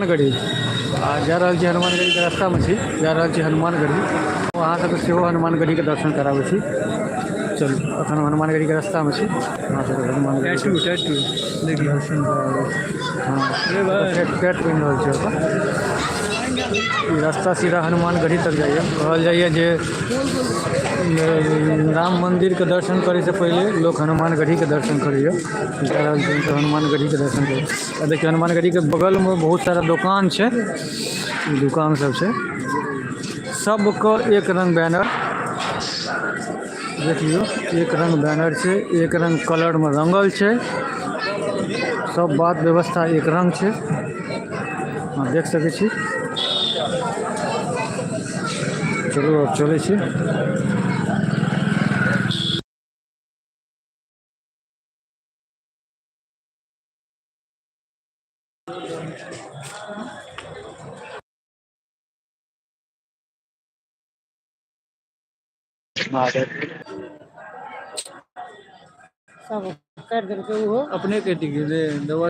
गढ़ी जा रहा छी हनुमानगढ़ी के रास्ता में छी जा रहा छी हनुमानगढ़ी वहाँ तक सेहो हनुमानगढ़ी के दर्शन कराबै छी। चलू अखन हनुमानगढ़ी के रास्ता में छी वहाँ से हनुमानगढ़ी के दर्शन कराबै छी। हाँ कैट बनि रहल छै ओतऽ ई रास्ता सीधा हनुमानगढ़ी तक जाइए। कहल जाइए जे राम मंदिर के दर्शन करे से पहले लोग हनुमानगढ़ी के दर्शन करैए। जा रहल छी तऽ हनुमानगढ़ी के दर्शन करे। देखिए हनुमानगढ़ी के बगल में बहुत सारा दुकान छै, दुकान सब छै, सबके एक रंग बैनर देख लियो, एक रंग बैनर छै, एक रंग कलर में रंगल छै, सब बात व्यवस्था एक रंग छै। अहाँ देख सकै छी। चलू अब चलै छी। सब काट देलकै, उहो अपने कटि गेलै दवाई।